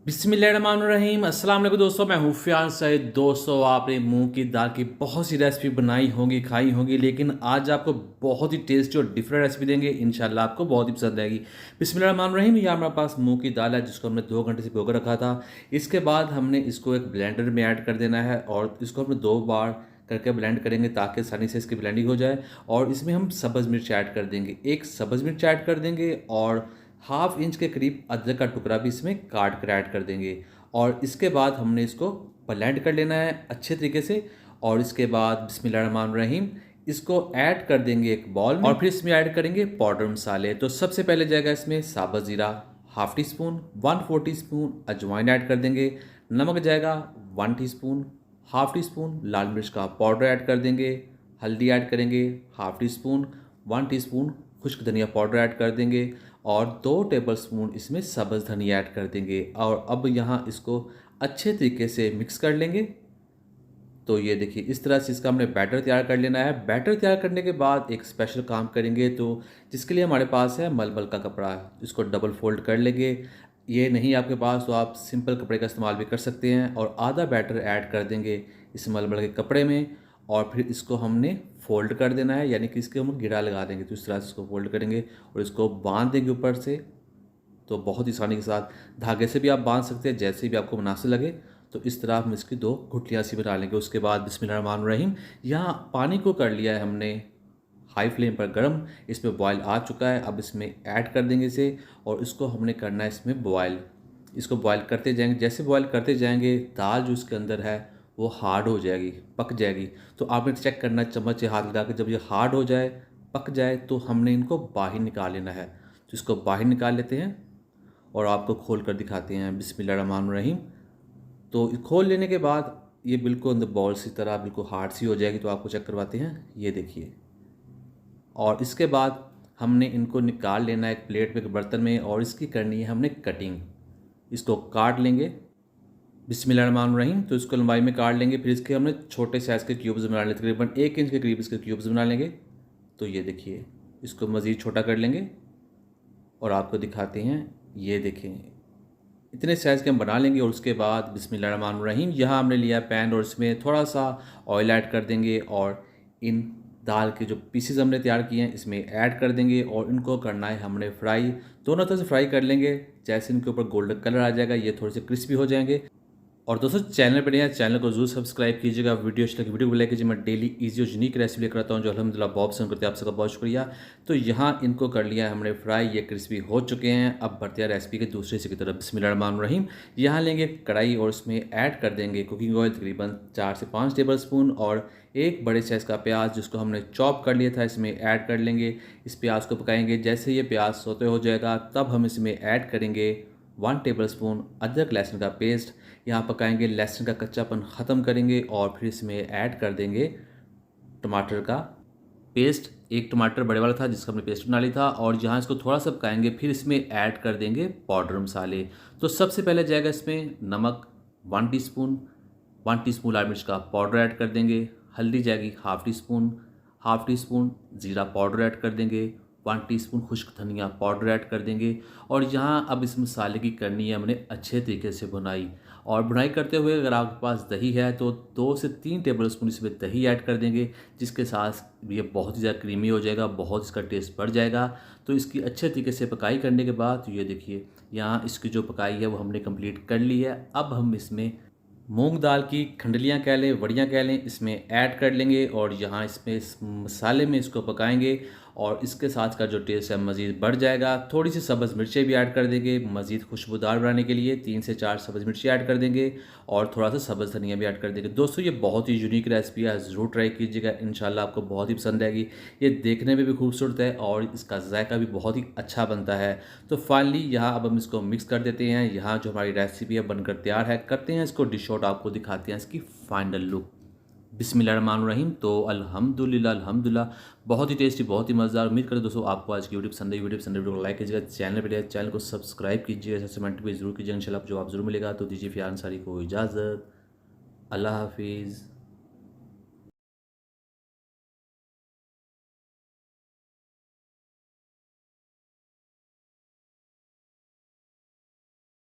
बिस्मिल्लाहिर्रहमानिर्रहीम। अस्सलाम वालेकुम दोस्तों, मैं हूँ फ़ियाज़ सईद। दोस्तों, आपने मूंग की दाल की बहुत सी रेसिपी बनाई होंगी, खाई होंगी, लेकिन आज आपको बहुत ही टेस्टी और डिफरेंट रेसिपी देंगे। इंशाल्लाह आपको बहुत ही पसंद आएगी। बिस्मिल्लाहिर्रहमानिर्रहीम। यहाँ हमारे पास मूंग की दाल है जिसको हमने 2 घंटे से भिगो कर रखा था। इसके बाद हमने इसको एक ब्लेंडर में ऐड कर देना है और इसको हमने 2 बार करके ब्लेंड करेंगे ताकि आसानी से इसकी ब्लेंडिंग हो जाए। और इसमें हम सब्ज़ मिर्च ऐड कर देंगे, एक सब्ज़ मिर्च ऐड कर देंगे और हाफ इंच के करीब अदरक का टुकड़ा भी इसमें काट कर ऐड कर देंगे। और इसके बाद हमने इसको ब्लेंड कर लेना है अच्छे तरीके से। और इसके बाद बिस्मिल्लाहिर्रहमानिर्रहीम इसको ऐड कर देंगे एक बॉल में और फिर इसमें ऐड करेंगे पाउडर मसाले। तो सबसे पहले जाएगा इसमें साबुत ज़ीरा half teaspoon, 1/4 teaspoon अजवाइन ऐड कर देंगे। नमक जाएगा 1 teaspoon, half teaspoon लाल मिर्च का पाउडर ऐड कर देंगे। हल्दी ऐड करेंगे half teaspoon, 1 teaspoon खुश्क धनिया पाउडर ऐड कर देंगे और 2 टेबलस्पून इसमें सब्ज़ धनिया ऐड कर देंगे। और अब यहाँ इसको अच्छे तरीके से मिक्स कर लेंगे। तो ये देखिए, इस तरह से इसका हमने बैटर तैयार कर लेना है। बैटर तैयार करने के बाद एक स्पेशल काम करेंगे, तो जिसके लिए हमारे पास है मलमल का कपड़ा। इसको डबल फोल्ड कर लेंगे। ये नहीं आपके पास तो आप सिंपल कपड़े का इस्तेमाल भी कर सकते हैं। और आधा बैटर ऐड कर देंगे इस मलमल के कपड़े में और फिर इसको हमने फ़ोल्ड कर देना है, यानी कि इसके हम गिरा लगा देंगे। तो इस तरह से इसको फ़ोल्ड करेंगे और इसको बांध देंगे ऊपर से। तो बहुत ही आसानी के साथ धागे से भी आप बांध सकते हैं, जैसे भी आपको मुनासिब लगे। तो इस तरह हम इसकी 2 गुठलियाँ सी बना लेंगे। उसके बाद बिस्मिल्लाहिर्रहमानिर्रहीम यहाँ पानी को कर लिया है हमने हाई फ्लेम पर गर्म। इसमें बॉयल आ चुका है। अब इसमें ऐड कर देंगे इसे और इसको हमने करना है इसमें बॉयल। इसको बॉयल करते जाएंगे। जैसे बॉयल करते जाएंगे दाल जो इसके अंदर है वो हार्ड हो जाएगी, पक जाएगी। तो आपने चेक करना है चम्मच से हाथ लगा के, जब ये हार्ड हो जाए, पक जाए, तो हमने इनको बाहर निकाल लेना है। तो इसको बाहर निकाल लेते हैं और आपको खोल कर दिखाते हैं। बिस्मिल्लाहिर्रहमानिर्रहीम। तो खोल लेने के बाद ये बिल्कुल अंदर बॉल सी तरह बिल्कुल हार्ड सी हो जाएगी। तो आपको चेक करवाते हैं, ये देखिए। और इसके बाद हमने इनको निकाल लेना है एक प्लेट में, एक बर्तन में, और इसकी करनी है हमने कटिंग। इसको काट लेंगे बिस्मिल्लाहिर्रहमानिर्रहीम। तो इसको लंबाई में काट लेंगे। फिर इसके हमने छोटे साइज़ के क्यूब्स बना लेंगे, तकरीबन 1 इंच के करीब इसके क्यूब्स बना लेंगे। तो ये देखिए, इसको मज़ीद छोटा कर लेंगे और आपको दिखाते हैं। ये देखें, इतने साइज़ के हम बना लेंगे। और उसके बाद बिस्मिल्लाहिर्रहमानिर्रहीम यहाँ हमने लिया पैन और इसमें थोड़ा सा ऑयल ऐड कर देंगे और इन दाल के जो पीसेस हमने तैयार किए हैं इसमें ऐड कर देंगे और इनको करना है हमने फ्राई। दोनों तरफ से फ्राई कर लेंगे। जैसे इनके ऊपर गोल्डन कलर आ जाएगा, ये थोड़े से क्रिस्पी हो जाएंगे। और दोस्तों, चैनल पर नया चैनल को जरूर सब्सक्राइब कीजिएगा। वीडियो अच्छी लगी वीडियो को लाइक कीजिए। मैं डेली इजी और यूनिक रेसिपी लेकर आता हूँ जो अल्हम्दुलिल्लाह बहुत पसंद करते हैं। आप सबका बहुत शुक्रिया। तो यहाँ इनको कर लिया है हमने फ्राई, ये क्रिस्पी हो चुके हैं। अब बढ़ते हैं रेसिपी के दूसरे हिस्से की तरफ। बिस्मिल्लाहिर्रहमानिर्रहीम यहाँ लेंगे कढ़ाई और उसमें ऐड कर देंगे कुकिंग ऑयल तकरीबन 4 से 5 टेबल स्पून और एक बड़े साइज़ का प्याज जिसको हमने चॉप कर लिया था इसमें ऐड कर लेंगे। इस प्याज को पकाएंगे। जैसे ये प्याज सोते हो जाएगा तब हम इसमें ऐड करेंगे 1 टेबलस्पून अदरक लहसुन का पेस्ट। यहाँ पकाएंगे, लहसुन का कच्चापन ख़त्म करेंगे और फिर इसमें ऐड कर देंगे टमाटर का पेस्ट। एक टमाटर बड़े वाला था जिसका हमने पेस्ट बना लिया था। और यहाँ इसको थोड़ा सा पकाएंगे, फिर इसमें ऐड कर देंगे पाउडर मसाले। तो सबसे पहले जाएगा इसमें नमक 1 टीस्पून, 1 टीस्पून लाल मिर्च का पाउडर ऐड कर देंगे। हल्दी जाएगी हाफ टी स्पून ज़ीरा पाउडर ऐड कर देंगे। 1 टीस्पून खुश्क धनिया पाउडर ऐड कर देंगे। और यहाँ अब इस मसाले की करनी है हमने अच्छे तरीके से बुनाई। और बुनाई करते हुए अगर आपके पास दही है तो 2 से 3 टेबलस्पून इसमें दही ऐड कर देंगे, जिसके साथ ये बहुत ही ज़्यादा क्रीमी हो जाएगा, बहुत इसका टेस्ट बढ़ जाएगा। तो इसकी अच्छे तरीके से पकाई करने के बाद ये देखिए, यहाँ इसकी जो पकाई है वो हमने कंप्लीट कर ली है। अब हम इसमें मूंग दाल की खंडलियाँ कह लें, वड़ियाँ कह लें, इसमें ऐड कर लेंगे और यहाँ इसमें इस मसाले में इसको पकाएंगे और इसके साथ का जो टेस्ट है मज़ीद बढ़ जाएगा। थोड़ी सी सब्ज़ मिर्चें भी ऐड कर देंगे मज़ीद खुशबूदार बनाने के लिए। 3 से 4 सब्ज़ मिर्ची ऐड कर देंगे और थोड़ा सा सब्ज़ धनिया भी ऐड कर देंगे। दोस्तों, ये बहुत ही यूनिक रेसिपी है, ज़रूर ट्राई कीजिएगा। इंशाल्लाह आपको बहुत ही पसंद आएगी। ये देखने में भी खूबसूरत है और इसका जायका भी बहुत ही अच्छा बनता है। तो फाइनली यहाँ अब हम इसको मिक्स कर देते हैं। यहाँ जो हमारी रेसिपी है बनकर तैयार है। करते हैं इसको डिश आउट, आपको दिखाते हैं इसकी फाइनल लुक। बिस्मिल्लाहिर्रहमानिर्रहीम। तो अल्हम्दुलिल्लाह बहुत ही टेस्टी, बहुत ही मज़ेदार। उम्मीद करें दोस्तों आपको आज की वीडियो पसंद आई। वीडियो को लाइक कीजिएगा, चैनल को सब्सक्राइब कीजिएगा, कमेंट भी जरूर कीजिएगा। इंशाल्लाह जवाब जरूर मिलेगा। तो दीजिए फ़ियाज़ अंसारी को इजाज़त। अल्लाह हाफिज़।